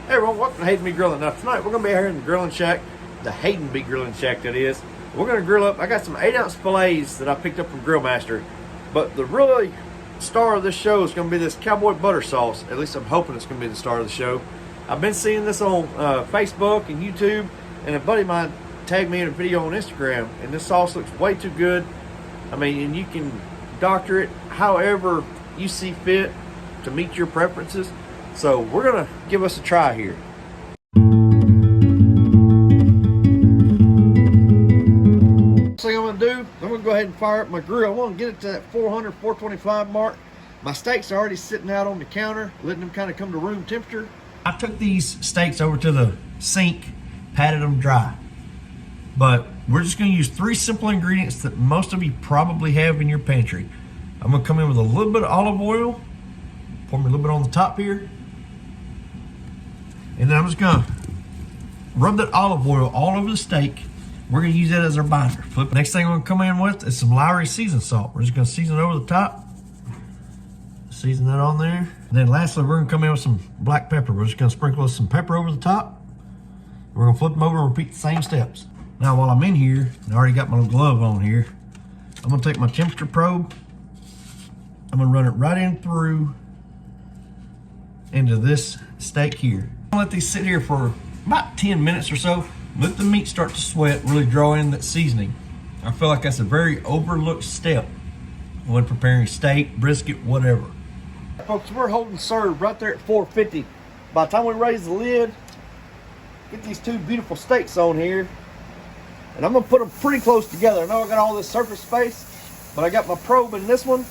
Hey everyone, welcome to Hayden Be Grilling. Now tonight we're going to be here in the grilling shack, the Hayden Be Grilling Shack that is. We're going to grill up, I got some 8-ounce fillets that I picked up from Grill Master. But the really star of this show is going to be this Cowboy butter sauce. At least I'm hoping it's going to be the star of the show. I've been seeing this on Facebook and YouTube, and a buddy of mine tagged me in a video on Instagram, and this sauce looks way too good. I mean, and you can doctor it however you see fit to meet your preferences. So we're gonna give us a try here. Next thing I'm gonna do, I'm gonna go ahead and fire up my grill. I want to get it to that 400, 425 mark. My steaks are already sitting out on the counter, letting them kind of come to room temperature. I took these steaks over to the sink, patted them dry. But we're just gonna use 3 simple ingredients that most of you probably have in your pantry. I'm gonna come in with a little bit of olive oil, pour me a little bit on the top here. And then I'm just gonna rub that olive oil all over the steak. We're gonna use that as our binder. Flip. Next thing we're gonna come in with is some Lawrys seasoned salt. We're just gonna season it over the top. Season that on there. And then lastly, we're gonna come in with some black pepper. We're just gonna sprinkle some pepper over the top. We're gonna flip them over and repeat the same steps. Now while I'm in here, and I already got my little glove on here, I'm gonna take my temperature probe. I'm gonna run it right in through into this steak here. I'll let these sit here for about 10 minutes or so. Let the meat start to sweat, really draw in that seasoning. I feel like that's a very overlooked step when preparing steak, brisket, whatever. Folks, we're holding serve right there at 450. By the time we raise the lid, get these 2 beautiful steaks on here. And I'm gonna put them pretty close together. I know I got all this surface space, but I got my probe in this one.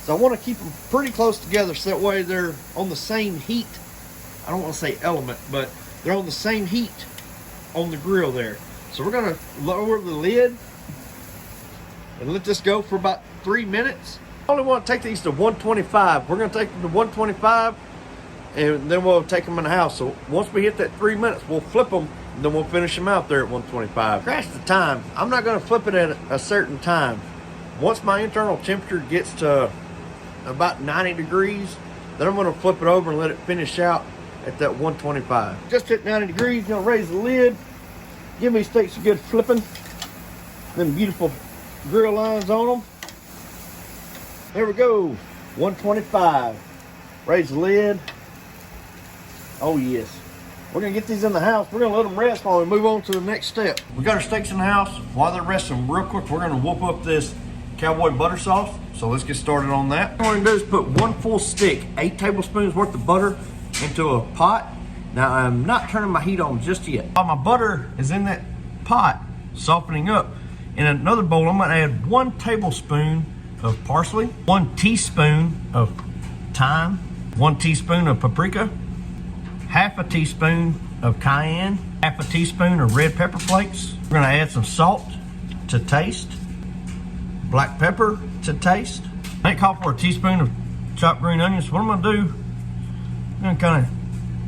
So I wanna keep them pretty close together so that way they're on the same heat. I don't want to say element, but they're on the same heat on the grill there. So we're gonna lower the lid and let this go for about 3 minutes. I only want to take these to 125. We're gonna take them to 125 and then we'll take them in the house. So once we hit that 3 minutes, we'll flip them and then we'll finish them out there at 125. Scratch the time. I'm not gonna flip it at a certain time. Once my internal temperature gets to about 90 degrees, then I'm gonna flip it over and let it finish out at that 125. Just hit 90 degrees, gonna raise the lid, give me steaks a good flipping. Them beautiful grill lines on them. There we go, 125. Raise the lid. Oh yes. We're gonna get these in the house. We're gonna let them rest while we move on to the next step. We got our steaks in the house. While they're resting real quick, we're gonna whoop up this Cowboy butter sauce. So let's get started on that. What we're gonna do is put 1 full stick, 8 tablespoons worth of butter into a pot. Now I'm not turning my heat on just yet. While my butter is in that pot, softening up, in another bowl I'm gonna add 1 tablespoon of parsley, 1 teaspoon of thyme, 1 teaspoon of paprika, half a teaspoon of cayenne, half a teaspoon of red pepper flakes. We're gonna add some salt to taste, black pepper to taste. I call for a teaspoon of chopped green onions. What I'm gonna do, I'm gonna kind of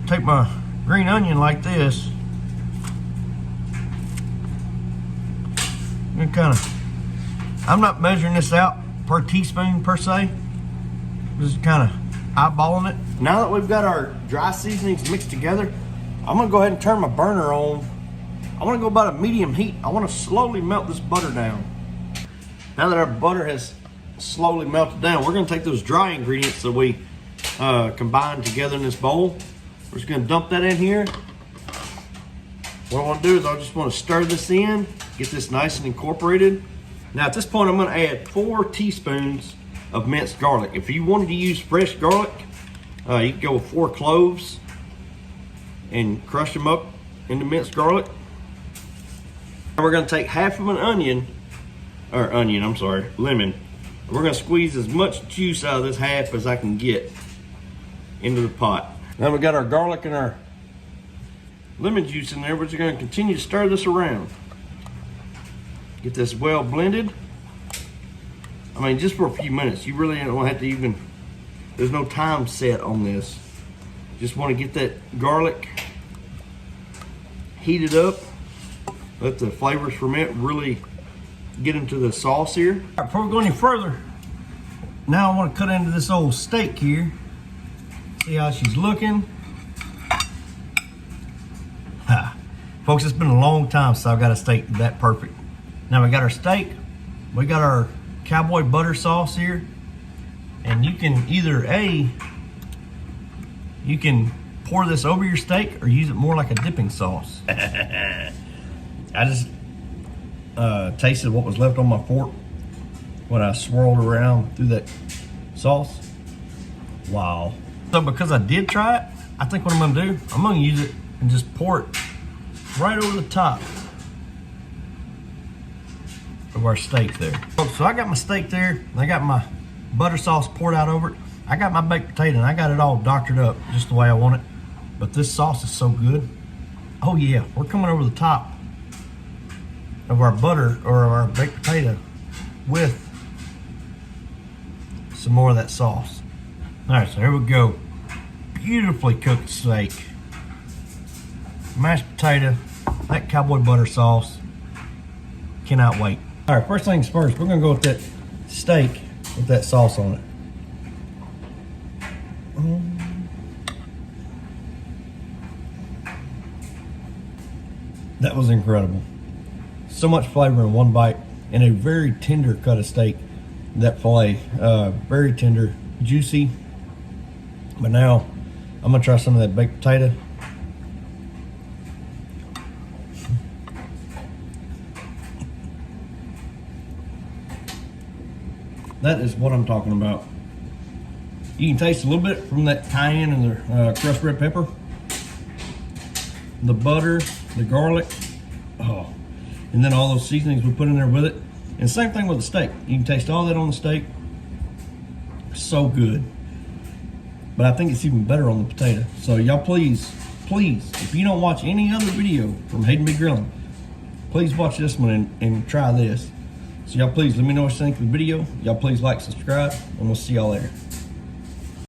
take my green onion like this. I'm kind of, I'm not measuring this out per teaspoon per se. Just kind of eyeballing it. Now that we've got our dry seasonings mixed together, I'm gonna go ahead and turn my burner on. I wanna go about a medium heat. I wanna slowly melt this butter down. Now that our butter has slowly melted down, we're gonna take those dry ingredients that we combined together in this bowl. We're just gonna dump that in here. What I wanna do is I just wanna stir this in, get this nice and incorporated. Now at this point, I'm gonna add 4 teaspoons of minced garlic. If you wanted to use fresh garlic, you could go with 4 cloves and crush them up into minced garlic. And we're gonna take half of an lemon. We're gonna squeeze as much juice out of this half as I can get into the pot. Now we got our garlic and our lemon juice in there. We're just gonna continue to stir this around. Get this well blended. I mean, just for a few minutes. You really don't have to even, there's no time set on this. Just wanna get that garlic heated up. Let the flavors from it really get into the sauce here. Right, before we go any further, now I want to cut into this old steak here. See how she's looking. Folks, it's been a long time since I've got a steak that perfect. Now we got our steak, we got our Cowboy butter sauce here, and you can either you can pour this over your steak or use it more like a dipping sauce. I just tasted what was left on my fork when I swirled around through that sauce. Wow. So because I did try it, I think what I'm gonna do, I'm gonna use it and just pour it right over the top of our steak there. So I got my steak there, and I got my butter sauce poured out over it. I got my baked potato, and I got it all doctored up just the way I want it. But this sauce is so good. Oh yeah, we're coming over the top of our butter or our baked potato with some more of that sauce. All right, so here we go. Beautifully cooked steak, mashed potato, that Cowboy butter sauce. Cannot wait. All right, first things first, we're gonna go with that steak with that sauce on it. That was incredible. So much flavor in one bite, and a very tender cut of steak. That filet, very tender, juicy. But now I'm gonna try some of that baked potato. That is what I'm talking about. You can taste a little bit from that cayenne and the crushed red pepper, the butter, the garlic, oh, and then all those seasonings we put in there with it. And same thing with the steak. You can taste all that on the steak. So good. But I think it's even better on the potato. So y'all please, if you don't watch any other video from Hayden B Grilling, please watch this one and try this. So y'all please let me know what you think of the video. Y'all please like, subscribe, and we'll see y'all later.